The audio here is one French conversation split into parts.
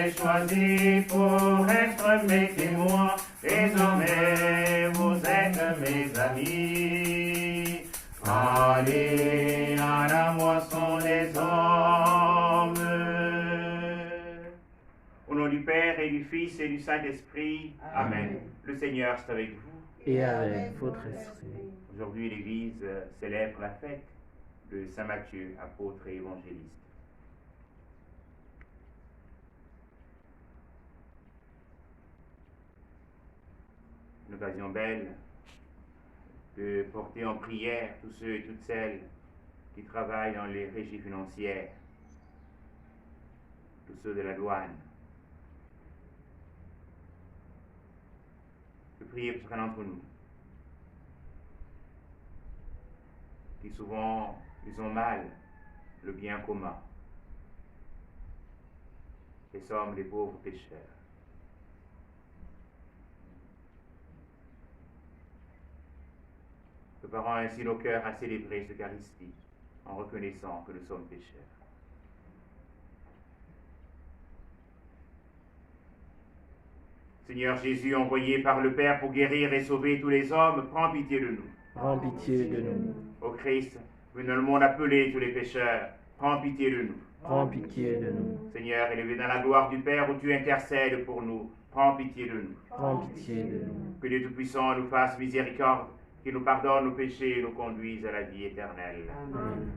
m'avez choisi pour être mes témoins. Désormais, vous êtes mes amis. Allez à la moisson des hommes. Au nom du Père et du Fils et du Saint-Esprit. Amen. Le Seigneur est avec vous. Et avec votre esprit. Aujourd'hui, l'Église célèbre la fête de Saint Matthieu, apôtre et évangéliste. Une occasion belle de porter en prière tous ceux et toutes celles qui travaillent dans les régies financières, tous ceux de la douane. De prier pour chacun d'entre nous, qui souvent ils ont mal le bien commun, et sommes les pauvres pécheurs. Préparons ainsi nos cœurs à célébrer cette Eucharistie en reconnaissant que nous sommes pécheurs. Seigneur Jésus, envoyé par le Père pour guérir et sauver tous les hommes, prends pitié de nous. Prends pitié de nous. Ô Christ, venu dans le monde appeler tous les pécheurs, prends pitié de nous. Prends pitié de nous. Seigneur, élevé dans la gloire du Père où tu intercèdes pour nous, prends pitié de nous. Prends pitié de nous. Que Dieu Tout-Puissant nous fasse miséricorde, qu'il nous pardonne nos péchés et nous conduise à la vie éternelle. Amen.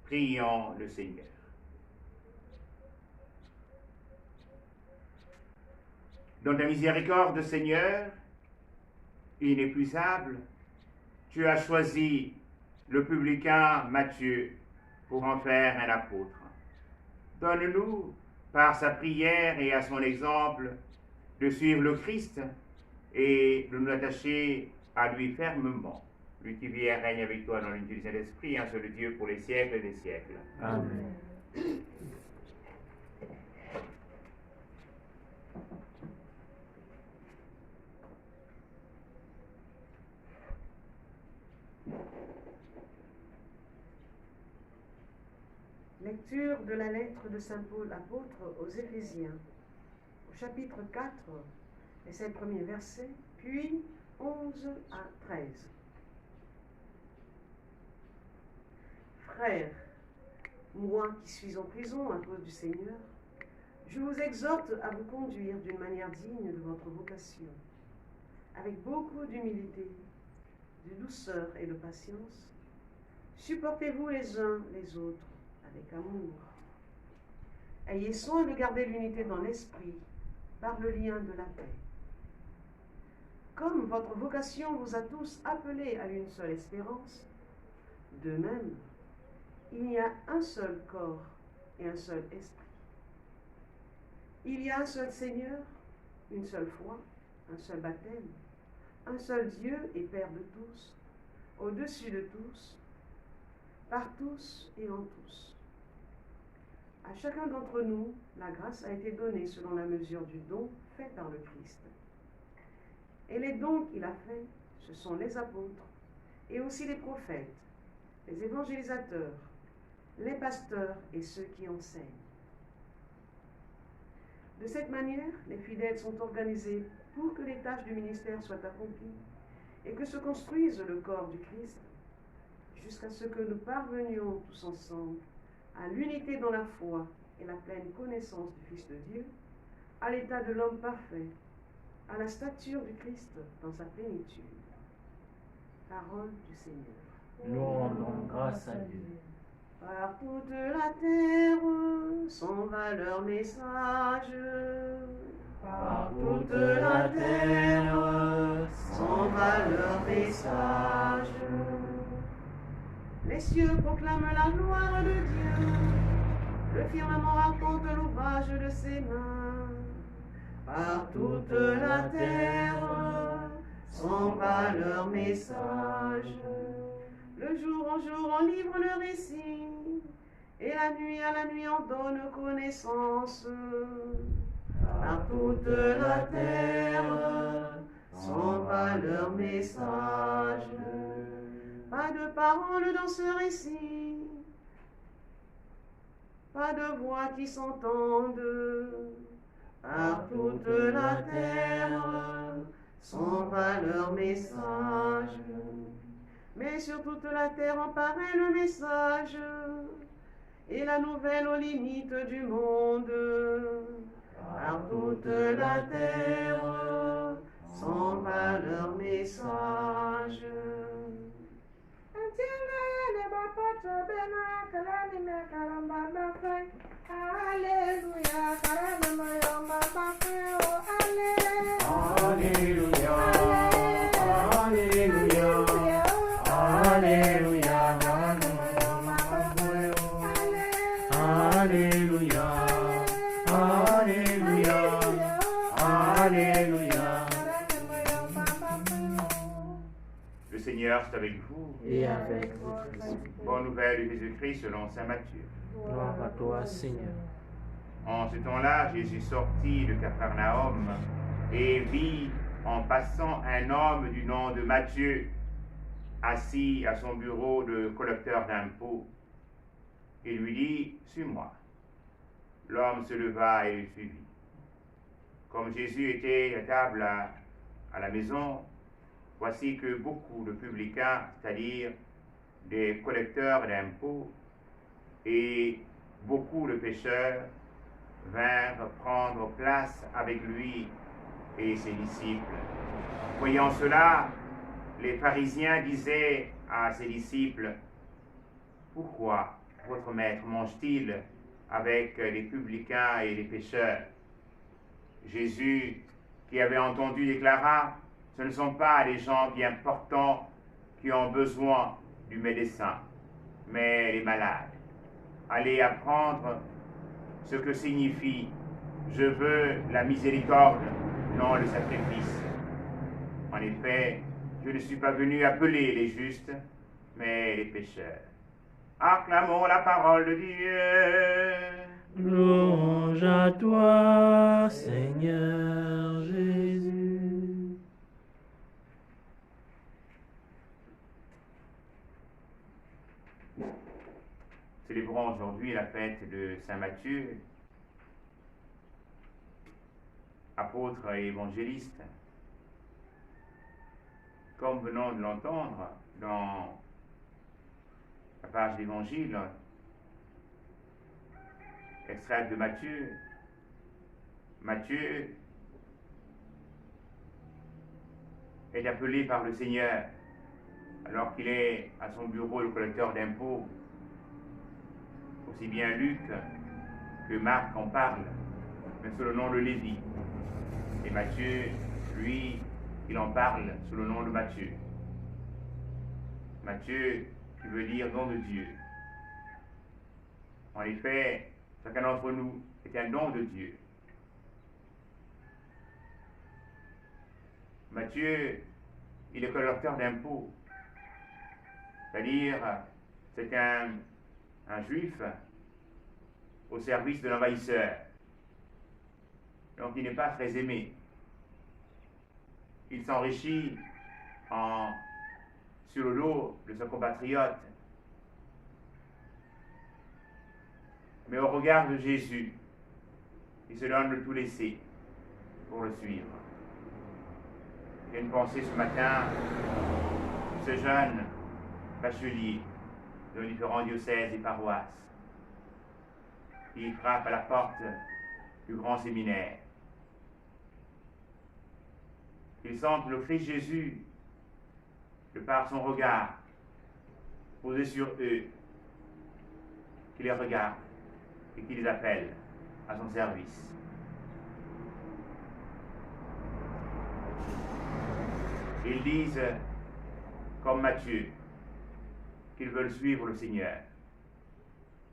Prions le Seigneur. Dans ta miséricorde, Seigneur, inépuisable, tu as choisi le publicain Matthieu pour en faire un apôtre. Donne-nous, par sa prière et à son exemple, de suivre le Christ et de nous attacher à lui fermement. Lui qui vit et règne avec toi dans l'unité du Saint-Esprit, un seul Dieu pour les siècles des siècles. Amen. Lecture de la lettre de Saint Paul apôtre aux Éphésiens, au chapitre 4, les 7 premiers versets, puis 11 à 13. Frères, moi qui suis en prison à cause du Seigneur, je vous exhorte à vous conduire d'une manière digne de votre vocation, avec beaucoup d'humilité, de douceur et de patience. Supportez-vous les uns les autres avec amour. Ayez soin de garder l'unité dans l'esprit par le lien de la paix. Comme votre vocation vous a tous appelés à une seule espérance, de même, il y a un seul corps et un seul esprit. Il y a un seul Seigneur, une seule foi, un seul baptême, un seul Dieu et Père de tous, au-dessus de tous, par tous et en tous. À chacun d'entre nous, la grâce a été donnée selon la mesure du don fait par le Christ. Et les dons qu'il a faits, ce sont les apôtres, et aussi les prophètes, les évangélisateurs, les pasteurs et ceux qui enseignent. De cette manière, les fidèles sont organisés pour que les tâches du ministère soient accomplies et que se construise le corps du Christ, jusqu'à ce que nous parvenions tous ensemble à l'unité dans la foi et la pleine connaissance du Fils de Dieu, à l'état de l'homme parfait, à la stature du Christ dans sa plénitude. Parole du Seigneur. Nous rendons grâce à Dieu. Par toute la terre, son valeur message. Par toute la terre, Son valeur message. Les cieux proclament la gloire de Dieu. Le firmament raconte l'ouvrage de ses mains. Par toute la terre, son valeur message. Le jour en jour, on livre le récit, et la nuit à la nuit, on donne connaissance. Par toute la terre, son valeur message. Pas de paroles dans ce récit, pas de voix qui s'entendent. Par toute la terre, son valeur message. Mais sur toute la terre en paraît le message, et la nouvelle aux limites du monde. Par toute la terre, son valeur message. Le Seigneur est avec vous. Et avec votre esprit. Bonne nouvelle de Jésus-Christ selon saint Matthieu. Gloire à toi, Seigneur. En ce temps-là, Jésus sortit de Capharnaüm et vit en passant un homme du nom de Matthieu, assis à son bureau de collecteur d'impôts. Il lui dit, « Suis-moi. » L'homme se leva et le suivit. Comme Jésus était à table à la maison, voici que beaucoup de publicains, c'est-à-dire des collecteurs d'impôts, et beaucoup de pécheurs vinrent prendre place avec lui et ses disciples. Voyant cela, les pharisiens disaient à ses disciples, « Pourquoi votre maître mange-t-il avec les publicains et les pécheurs ?» Jésus, qui avait entendu, déclara, « Ce ne sont pas les gens bien portants qui ont besoin du médecin, mais les malades. Allez apprendre ce que signifie « Je veux la miséricorde, non le sacrifice ». En effet, je ne suis pas venu appeler les justes, mais les pécheurs. Acclamons la parole de Dieu. Louange à toi, Seigneur Jésus. Célébrons aujourd'hui la fête de Saint Matthieu, apôtre et évangéliste. Comme venons de l'entendre dans la page d'évangile, extrait de Matthieu, Matthieu est appelé par le Seigneur alors qu'il est à son bureau le collecteur d'impôts. Aussi bien Luc que Marc en parle, mais sous le nom de Lévi. Et Matthieu, lui, il en parle sous le nom de Matthieu. Matthieu, qui veut dire don de Dieu. En effet, chacun d'entre nous est un don de Dieu. Matthieu, il est collecteur d'impôts. C'est-à-dire, c'est un juif au service de l'envahisseur. Donc il n'est pas très aimé. Il s'enrichit sur le dos de son compatriote. Mais au regard de Jésus, il se donne de tout laisser pour le suivre. J'ai une pensée ce matin pour ce jeune bachelier de différents diocèses et paroisses qui frappe à la porte du grand séminaire. Il semble le Christ Jésus, de par son regard posé sur eux, qui les regarde et qui les appelle à son service. Ils disent, comme Matthieu, qu'ils veulent suivre le Seigneur,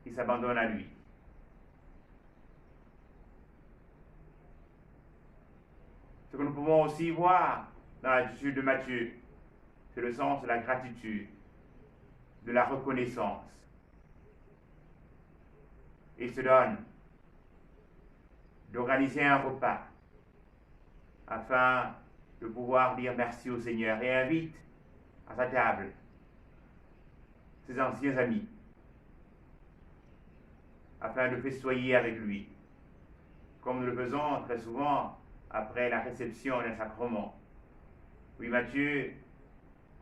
qu'ils s'abandonnent à lui. Ce que nous pouvons aussi voir dans l'attitude de Matthieu, c'est le sens de la gratitude, de la reconnaissance. Il se donne d'organiser un repas afin de pouvoir dire merci au Seigneur et invite à sa table ses anciens amis afin de festoyer avec lui, comme nous le faisons très souvent après la réception d'un sacrement. Oui, Matthieu,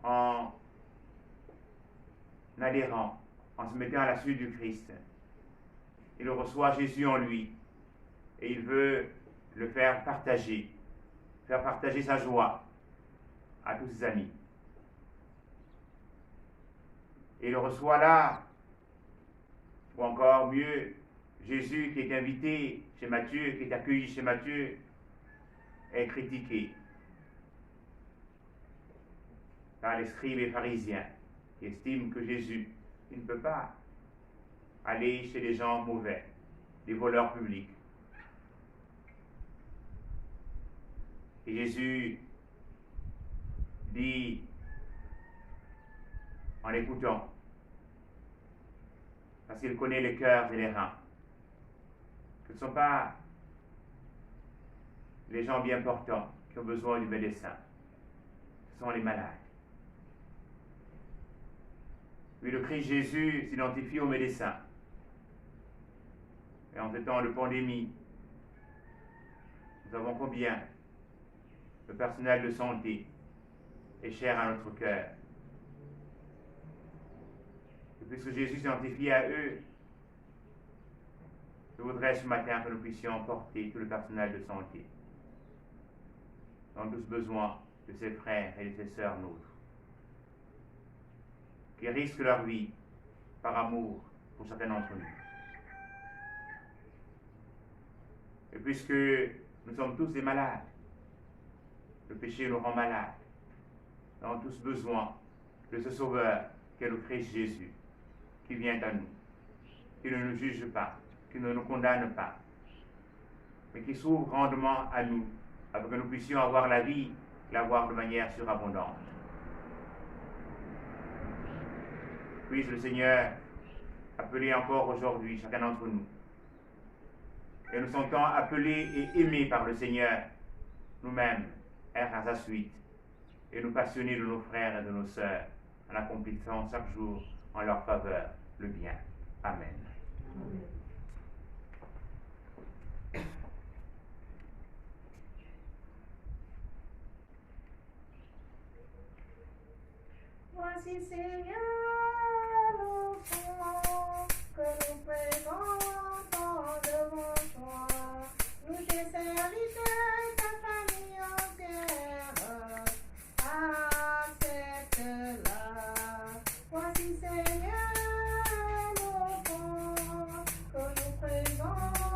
en adhérant, en se mettant à la suite du Christ, il reçoit Jésus en lui et il veut le faire partager sa joie à tous ses amis. Et il le reçoit là, ou encore mieux, Jésus qui est invité chez Matthieu, qui est accueilli chez Matthieu, est critiqué par les scribes et pharisiens qui estiment que Jésus, il ne peut pas aller chez des gens mauvais, des voleurs publics. Et Jésus dit, en l'écoutant, parce qu'il connaît les cœurs et les reins, que ce ne sont pas les gens bien portants qui ont besoin du médecin, ce sont les malades. Oui, le Christ Jésus s'identifie aux médecins. Et en ce temps de pandémie, nous savons combien le personnel de santé est cher à notre cœur. Et puisque Jésus s'identifie à eux, je voudrais ce matin que nous puissions porter tout le personnel de santé dans tous besoins de ses frères et de ses sœurs nôtres, qui risquent leur vie par amour pour chacun d'entre nous. Et puisque nous sommes tous des malades, le péché nous rend malades, nous avons tous besoin de ce Sauveur qu'est le Christ Jésus, qui vient à nous, qui ne nous juge pas, qui ne nous condamne pas, mais qui s'ouvre grandement à nous, afin que nous puissions avoir la vie, l'avoir de manière surabondante. Puisse le Seigneur appeler encore aujourd'hui chacun d'entre nous, et nous sentons appelés et aimés par le Seigneur, nous-mêmes, être à sa suite, et nous passionner de nos frères et de nos sœurs, en accomplissant chaque jour en leur faveur le bien. Amen. Amen. Voici Seigneur l'enfant que nous présentons devant toi. Nous tes serviteurs, ta famille entière, accepte-la. Voici Seigneur l'enfant que nous présentons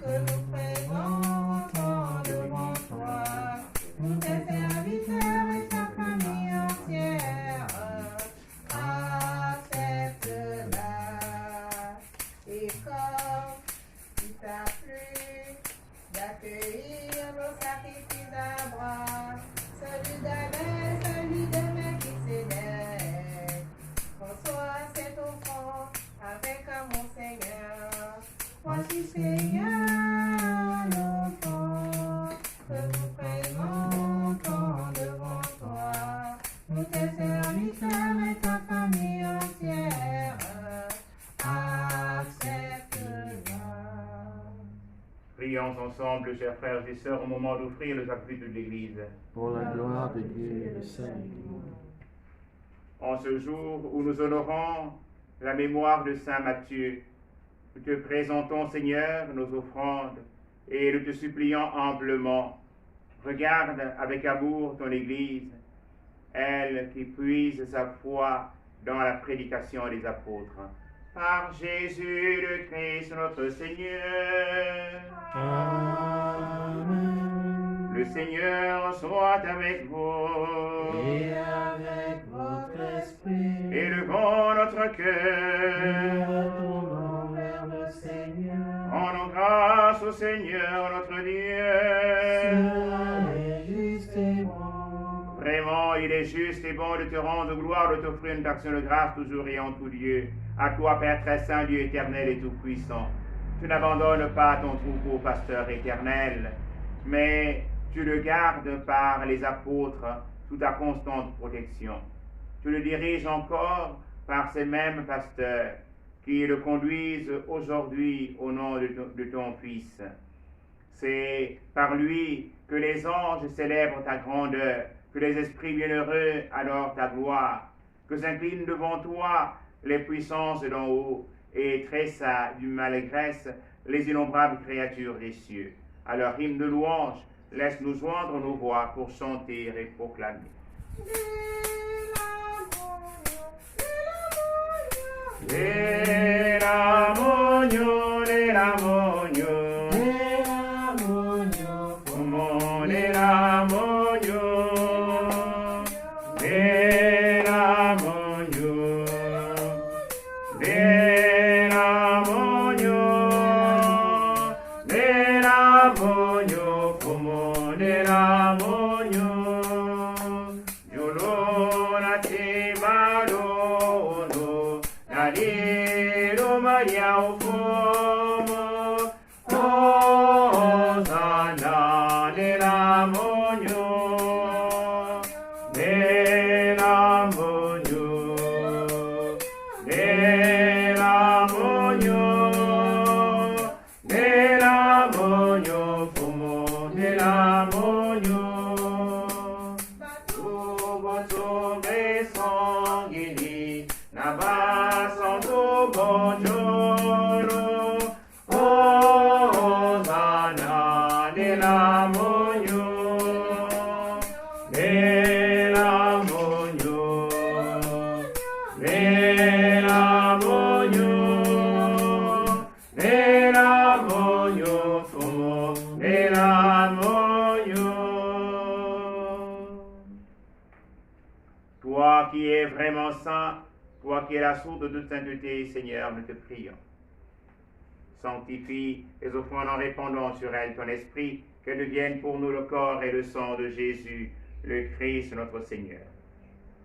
que nous présentons devant toi, nous tes serviteurs et ta famille entière. Accepte-la. Et comme il t'a plu d'accueillir nos sacrifices d'Abraham, celui d'Abel, celui de Melchisédek, reçois cette offrande avec amour, Seigneur. Voici, Seigneur, l'offrande que nous présentons devant toi, nous tes serviteurs et ta famille entière. Accepte-la. Prions ensemble, chers frères et sœurs, au moment d'offrir le sacrifice de l'Église. Pour la gloire de Dieu et le salut du monde. En ce jour où nous honorons la mémoire de Saint Matthieu, nous te présentons, Seigneur, nos offrandes et nous te supplions humblement. Regarde avec amour ton Église, elle qui puise sa foi dans la prédication des apôtres. Par Jésus le Christ, notre Seigneur. Amen. Le Seigneur soit avec vous. Et avec votre esprit, Élevons notre nous cœur. retournons vers le Seigneur. Rendons grâce au Seigneur notre Dieu. Cela est juste et bon. Vraiment, il est juste et bon de te rendre gloire, de t'offrir une action de grâce toujours et en tout lieu. À toi, Père très saint, Dieu éternel et tout-puissant. Tu n'abandonnes pas ton troupeau, pasteur éternel, mais tu le gardes par les apôtres sous ta constante protection. Tu le diriges encore par ces mêmes pasteurs qui le conduisent aujourd'hui au nom de ton Fils. C'est par lui que les anges célèbrent ta grandeur, que les esprits bienheureux adorent ta gloire, que s'inclinent devant toi les puissances d'en haut et tressa du malgresse les innombrables créatures des cieux. À leur hymne de louange, laisse-nous joindre nos voix pour chanter et proclamer. L'Elamonio, l'Elamonio, como l'Elamonio, l'Elamonio, l'Elamonio, l'Elamonio, como l'Elamonio, Giulona te valono, Nadiro Maria ufomo, Hosanna l'Elamonio, l'Elamonio, l'Elamonio, l'Elamonio, fumo l'Elamonio. Tubo sobre sanguini, nabasanto bongiorno, Hosanna l'Elamonio, l'Elamonio, l'Elamonio, l'Elamonio, fumo l'Elamonio. Toi qui es vraiment saint, toi qui es la source de toute sainteté, Seigneur, nous te prions. Sanctifie les offrandes en répandant sur elles ton esprit, qu'elles deviennent pour nous le corps et le sang de Jésus, le Christ, notre Seigneur.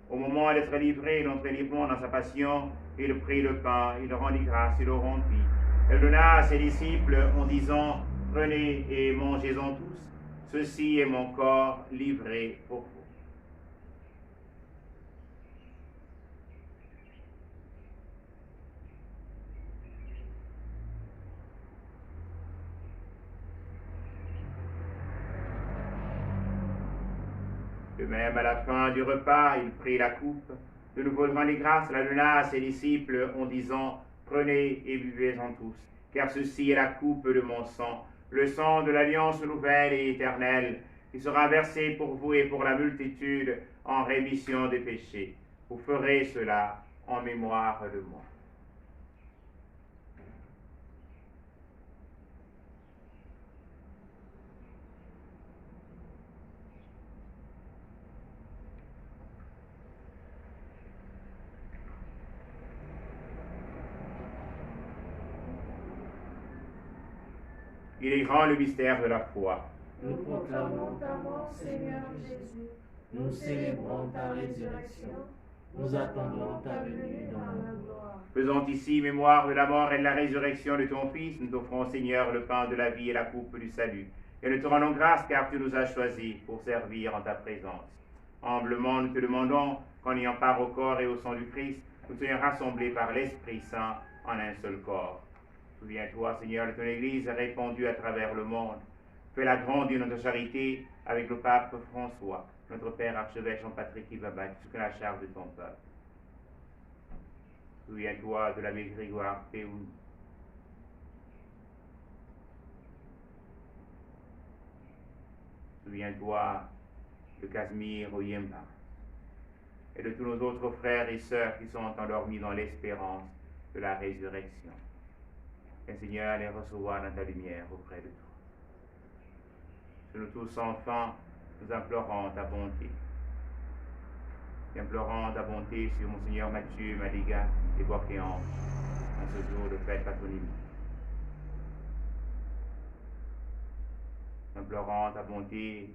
Au moment d'être livré, notre livrement dans sa passion, il prit le pain, il rendit grâce, il le rompit. Il donna à ses disciples en disant, prenez et mangez-en tous, ceci est mon corps livré pour vous. De même, à la fin du repas, il prit la coupe, de nouveau rendit grâce, la donna à ses disciples en disant, prenez et buvez-en tous, car ceci est la coupe de mon sang, le sang de l'alliance nouvelle et éternelle, qui sera versé pour vous et pour la multitude en rémission des péchés. Vous ferez cela en mémoire de moi. Il est grand le mystère de la foi. Nous proclamons ta mort, Seigneur Jésus. Nous célébrons ta résurrection. Nous attendons ta venue dans la gloire. Faisons ici mémoire de la mort et de la résurrection de ton Fils, nous t'offrons, Seigneur, le pain de la vie et la coupe du salut. Et nous te rendons grâce car tu nous as choisis pour servir en ta présence. Humblement, nous te demandons qu'en ayant part au corps et au sang du Christ, nous soyons rassemblés par l'Esprit Saint en un seul corps. Souviens-toi, Seigneur, de ton Église répandue à travers le monde. Fais-la grandir notre charité avec le pape François, notre Père archevêque Jean-Patrick qui va battre sous la charge de ton peuple. Souviens-toi de l'abbé Grégoire Péoun. Souviens-toi de Casimir Oyemba et de tous nos autres frères et sœurs qui sont endormis dans l'espérance de la résurrection. Et Seigneur, les recevoir dans ta lumière auprès de toi. Sur nous tous enfin, nous implorons ta bonté. Nous implorons ta bonté sur Monseigneur Mathieu Madiga et Boquéange en ce jour de fête patronymique. Nous implorons ta bonté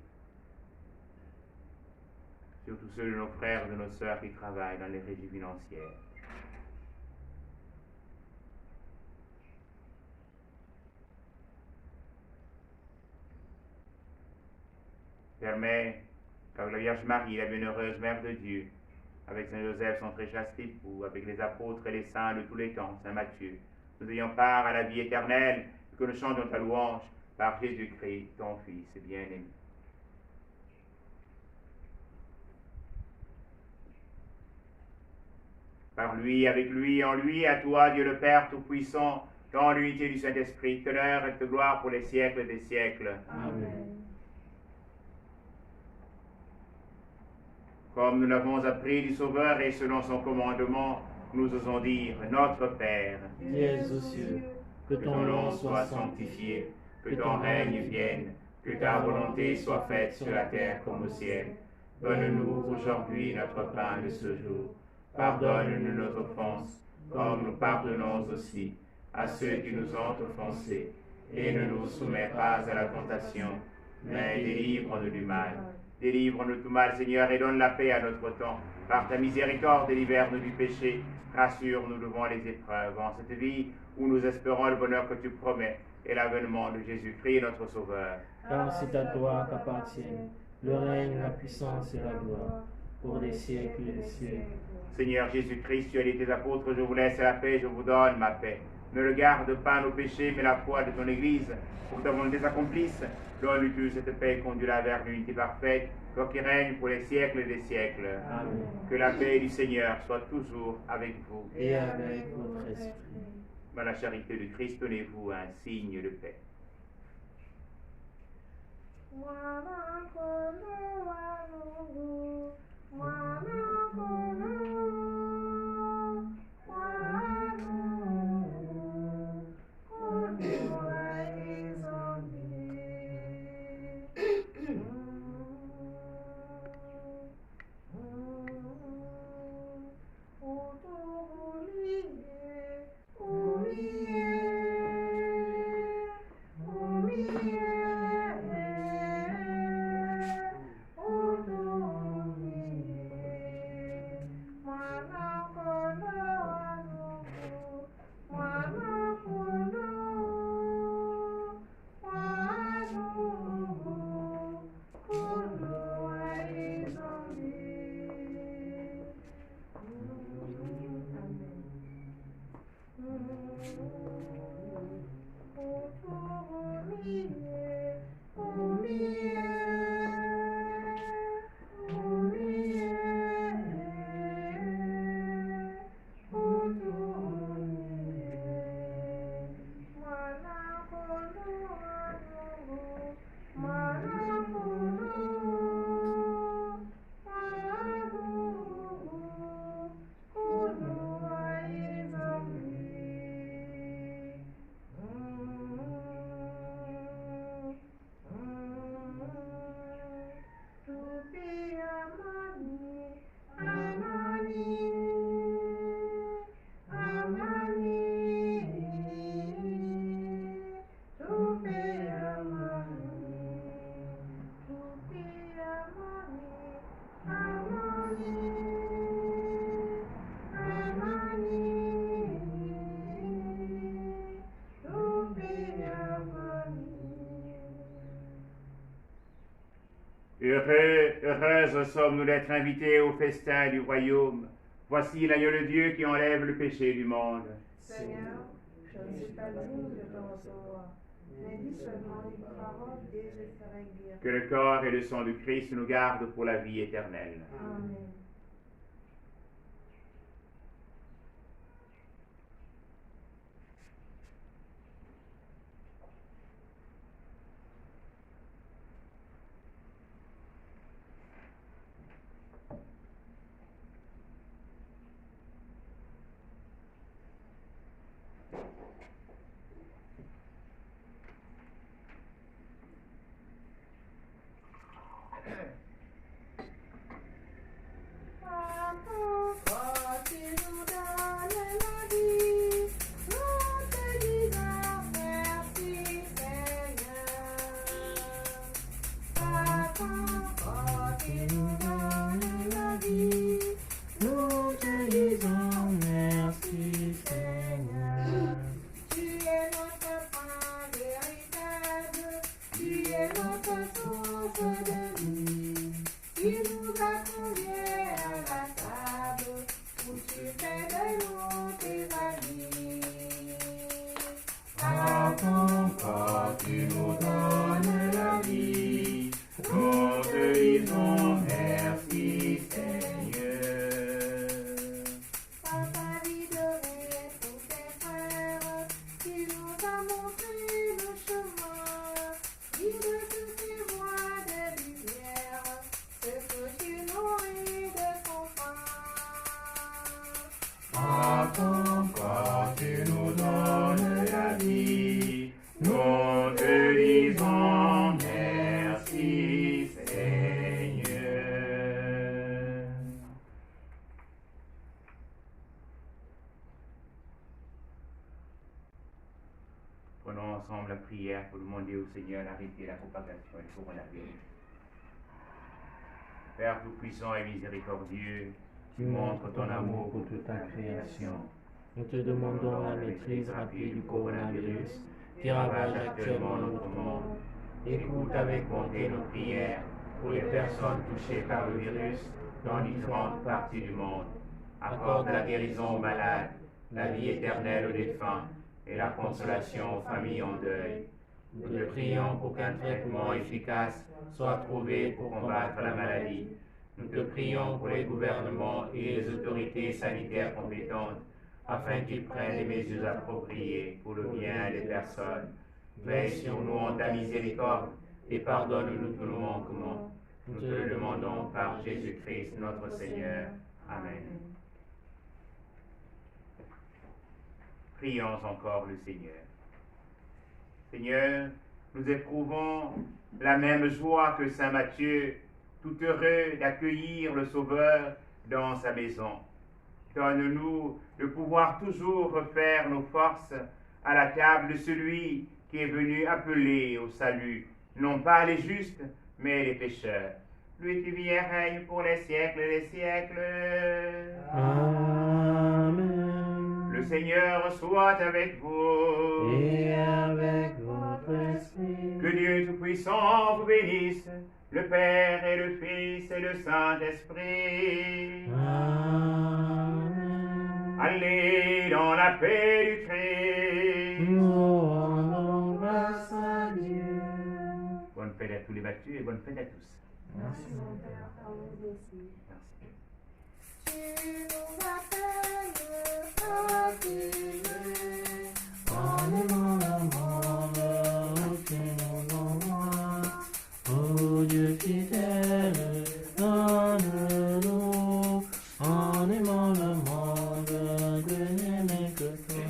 sur tous ceux de nos frères et de nos sœurs qui travaillent dans les régies financières. Permets qu'avec la Vierge Marie, la bienheureuse Mère de Dieu, avec Saint Joseph, son très chaste époux, avec les apôtres et les saints de tous les temps, Saint Matthieu, nous ayons part à la vie éternelle et que nous chantions ta louange par Jésus-Christ, ton Fils bien-aimé. Par lui, avec lui, en lui, à toi, Dieu le Père Tout-Puissant, dans l'unité du Saint-Esprit, honneur et gloire pour les siècles des siècles. Amen. Comme nous l'avons appris du Sauveur et selon son commandement, nous osons dire Notre Père, Qui es aux cieux, que ton nom soit sanctifié, que ton règne vienne, que ta volonté soit faite sur la terre comme au ciel. Donne-nous aujourd'hui notre pain de ce jour. Pardonne-nous nos offenses, comme nous pardonnons aussi à ceux qui nous ont offensés. Et ne nous soumets pas à la tentation, mais délivre-nous du mal. Délivre-nous de tout mal, Seigneur, et donne la paix à notre temps. Par ta miséricorde, délivre-nous du péché. Rassure-nous devant les épreuves, en cette vie où nous espérons le bonheur que tu promets et l'avènement de Jésus-Christ, notre Sauveur. Car c'est à toi qu'appartiennent le règne, la puissance et la gloire, pour les siècles et des siècles. Seigneur Jésus-Christ, tu as dit tes apôtres, je vous laisse la paix, je vous donne ma paix. Ne regarde pas nos péchés, mais la foi de ton Église, pour que ta volonté s'accomplisse. Donne-lui cette paix, conduis-la vers l'unité parfaite, toi qui règnes pour les siècles des siècles. Amen. Que la paix du Seigneur soit toujours avec vous. Et avec votre esprit. Dans la charité de Christ, donnez-vous un signe de paix. Heureuses sommes-nous d'être invités au festin du royaume. Voici l'agneau de Dieu qui enlève le péché du monde. Seigneur, je ne suis pas digne de te recevoir, mais dis seulement une parole et je serai guéri. Que le corps et le sang du Christ nous gardent pour la vie éternelle. Amen. Quand tu nous donnes la vie, nous te disons merci Seigneur. Quand tu nous donnes la vie, nous te disons merci Seigneur. Tu es notre pain véritable, tu es notre source de vie, qui nous a conviés à la table où tu fais de nous tes amis. À ton corps, tu nous donnes la vie, nous te disons merci Seigneur. Par ta vie dorée pour tes frères, tu nous as montré le chemin, guide toutes tes voies de lumière, ce que tu nourris de ton pain. À ton corps, tu nous donnes la vie, nous te disons merci Seigneur. Prenons ensemble la prière pour demander au Seigneur d'arrêter la propagation du coronavirus. Père Tout-Puissant et miséricordieux, Tu montres ton amour pour toute ta création. Nous te demandons la maîtrise rapide du coronavirus qui ravage actuellement notre monde. Écoute avec bonté nos prières pour les personnes touchées par le virus dans différentes parties du monde. Accorde la guérison aux malades, la vie éternelle aux défunts et la consolation aux familles en deuil. Nous te prions pour qu'un traitement efficace soit trouvé pour combattre la maladie. Nous te prions pour les gouvernements et les autorités sanitaires compétentes afin qu'ils prennent les mesures appropriées pour le bien des personnes. Veille sur nous en ta miséricorde et pardonne-nous tous nos manquements. Nous te le demandons par Jésus-Christ notre Seigneur. Amen. Prions encore le Seigneur. Seigneur, nous éprouvons la même joie que Saint Matthieu, tout heureux d'accueillir le Sauveur dans sa maison. Donne-nous de pouvoir toujours refaire nos forces à la table de celui qui est venu appeler au salut, non pas les justes, mais les pécheurs. Lui qui vit et règne pour les siècles des siècles. Amen. Le Seigneur soit avec vous. Et avec votre esprit. Que Dieu Tout-Puissant vous bénisse, le Père et le Fils et le Saint-Esprit. Amen. Allez dans la paix du Christ. Nous rendons grâce à Dieu. Bonne fête à tous les battus et bonne fête à tous. Merci. Mon Père, par nous aussi. Merci. Tu nous appelles à t'aimer. En aimant le monde, tu nous envoies. Ô Dieu fidèle, donne-nous, en aimant le monde, de n'aimer que toi.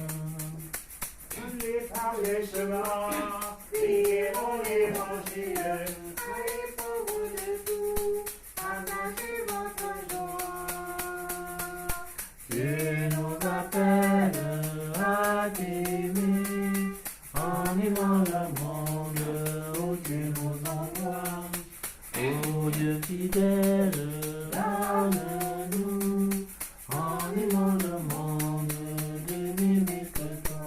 Allez par les chemins, priez mon évangile. Allez pauvres de tout, partagez votre joie. Tu nous appelles à t'aimer, en aimant le monde où tu nous envoies. Ô Dieu fidèle, donne-nous, en aimant le monde, de n'aimer que toi.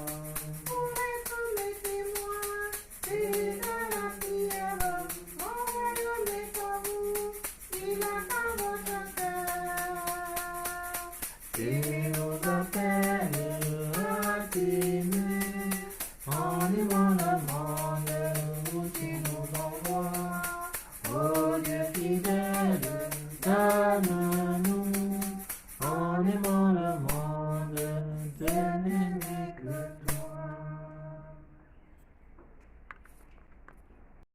Pour être mes témoins, c'est dans la prière, mon royaume est en vous. Tu nous